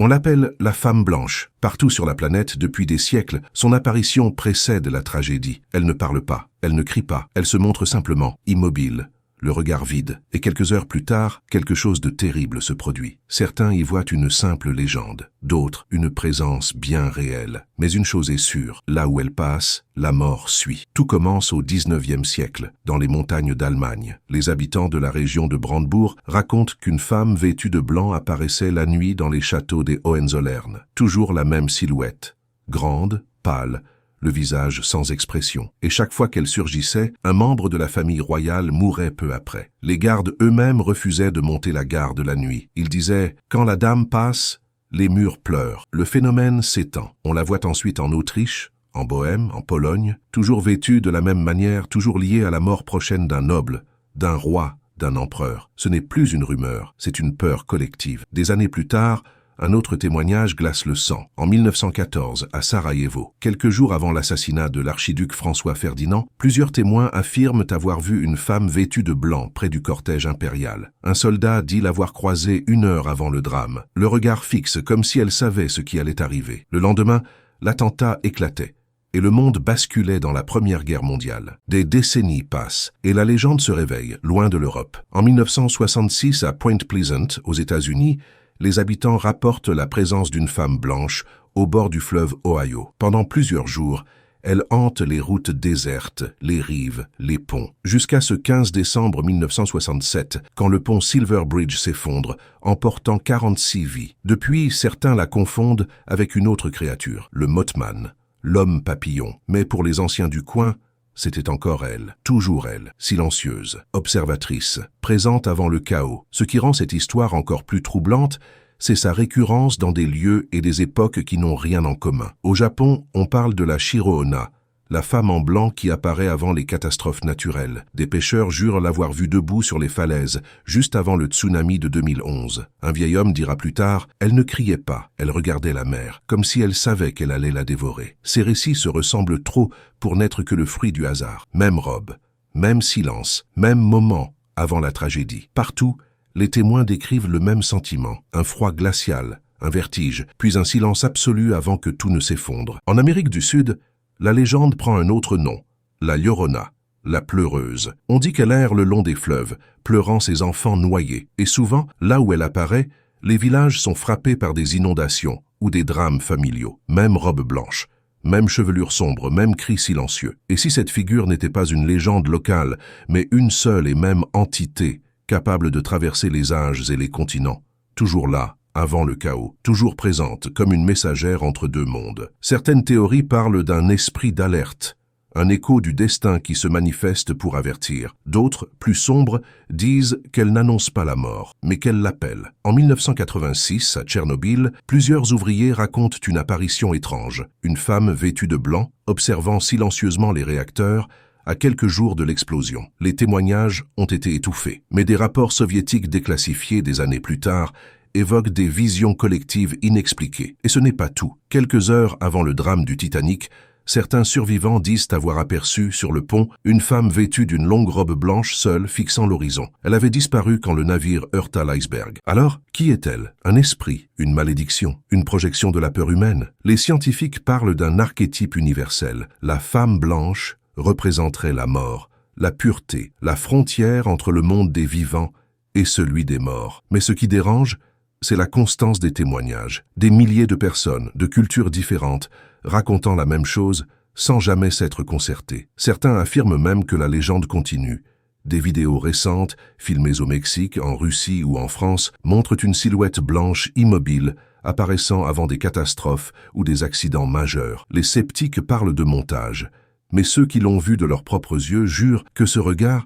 On l'appelle la femme blanche. Partout sur la planète, depuis des siècles, son apparition précède la tragédie. Elle ne parle pas, elle ne crie pas, elle se montre simplement, immobile, le regard vide. Et quelques heures plus tard, quelque chose de terrible se produit. Certains y voient une simple légende, d'autres une présence bien réelle. Mais une chose est sûre, là où elle passe, la mort suit. Tout commence au XIXe siècle, dans les montagnes d'Allemagne. Les habitants de la région de Brandebourg racontent qu'une femme vêtue de blanc apparaissait la nuit dans les châteaux des Hohenzollern. Toujours la même silhouette, grande, pâle, le visage sans expression. Et chaque fois qu'elle surgissait, un membre de la famille royale mourait peu après. Les gardes eux-mêmes refusaient de monter la garde la nuit. Ils disaient « Quand la dame passe, les murs pleurent ». Le phénomène s'étend. On la voit ensuite en Autriche, en Bohême, en Pologne, toujours vêtue de la même manière, toujours liée à la mort prochaine d'un noble, d'un roi, d'un empereur. Ce n'est plus une rumeur, c'est une peur collective. Des années plus tard, un autre témoignage glace le sang. En 1914, à Sarajevo, quelques jours avant l'assassinat de l'archiduc François Ferdinand, plusieurs témoins affirment avoir vu une femme vêtue de blanc près du cortège impérial. Un soldat dit l'avoir croisée 1 heure avant le drame, le regard fixe comme si elle savait ce qui allait arriver. Le lendemain, l'attentat éclatait et le monde basculait dans la Première Guerre mondiale. Des décennies passent, et la légende se réveille, loin de l'Europe. En 1966, à Point Pleasant, aux États-Unis, les habitants rapportent la présence d'une femme blanche au bord du fleuve Ohio. Pendant plusieurs jours, elle hante les routes désertes, les rives, les ponts, jusqu'à ce 15 décembre 1967, quand le pont Silver Bridge s'effondre, emportant 46 vies. Depuis, certains la confondent avec une autre créature, le Mothman, l'homme papillon. Mais pour les anciens du coin, c'était encore elle, toujours elle, silencieuse, observatrice, présente avant le chaos. Ce qui rend cette histoire encore plus troublante, c'est sa récurrence dans des lieux et des époques qui n'ont rien en commun. Au Japon, on parle de la Shiro-onna, la femme en blanc qui apparaît avant les catastrophes naturelles. Des pêcheurs jurent l'avoir vue debout sur les falaises, juste avant le tsunami de 2011. Un vieil homme dira plus tard, elle ne criait pas, elle regardait la mer, comme si elle savait qu'elle allait la dévorer. Ces récits se ressemblent trop pour n'être que le fruit du hasard. Même robe, même silence, même moment avant la tragédie. Partout, les témoins décrivent le même sentiment, un froid glacial, un vertige, puis un silence absolu avant que tout ne s'effondre. En Amérique du Sud, la légende prend un autre nom, la Llorona, la pleureuse. On dit qu'elle erre le long des fleuves, pleurant ses enfants noyés. Et souvent, là où elle apparaît, les villages sont frappés par des inondations ou des drames familiaux. Même robe blanche, même chevelure sombre, même cri silencieux. Et si cette figure n'était pas une légende locale, mais une seule et même entité, capable de traverser les âges et les continents, toujours là, avant le chaos, toujours présente comme une messagère entre deux mondes. Certaines théories parlent d'un esprit d'alerte, un écho du destin qui se manifeste pour avertir. D'autres, plus sombres, disent qu'elle n'annonce pas la mort, mais qu'elle l'appelle. En 1986, à Tchernobyl, plusieurs ouvriers racontent une apparition étrange. Une femme vêtue de blanc, observant silencieusement les réacteurs, à quelques jours de l'explosion. Les témoignages ont été étouffés, mais des rapports soviétiques déclassifiés des années plus tard évoque des visions collectives inexpliquées. Et ce n'est pas tout. Quelques heures avant le drame du Titanic, certains survivants disent avoir aperçu, sur le pont, une femme vêtue d'une longue robe blanche seule fixant l'horizon. Elle avait disparu quand le navire heurta l'iceberg. Alors, qui est-elle? Un esprit? Une malédiction? Une projection de la peur humaine? Les scientifiques parlent d'un archétype universel. La femme blanche représenterait la mort, la pureté, la frontière entre le monde des vivants et celui des morts. Mais ce qui dérange, c'est la constance des témoignages. Des milliers de personnes, de cultures différentes, racontant la même chose sans jamais s'être concertées. Certains affirment même que la légende continue. Des vidéos récentes, filmées au Mexique, en Russie ou en France, montrent une silhouette blanche immobile, apparaissant avant des catastrophes ou des accidents majeurs. Les sceptiques parlent de montage. Mais ceux qui l'ont vu de leurs propres yeux jurent que ce regard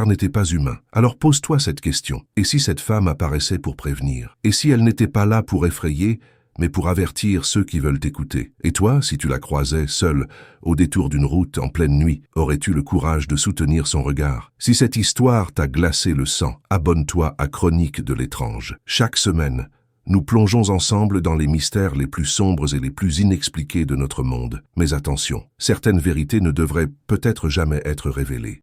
n'était pas humain. Alors pose-toi cette question. Et si cette femme apparaissait pour prévenir? Et si elle n'était pas là pour effrayer, mais pour avertir ceux qui veulent écouter? Et toi, si tu la croisais seule, au détour d'une route en pleine nuit, aurais-tu le courage de soutenir son regard? Si cette histoire t'a glacé le sang, abonne-toi à Chroniques de l'étrange. Chaque semaine, nous plongeons ensemble dans les mystères les plus sombres et les plus inexpliqués de notre monde. Mais attention, certaines vérités ne devraient peut-être jamais être révélées.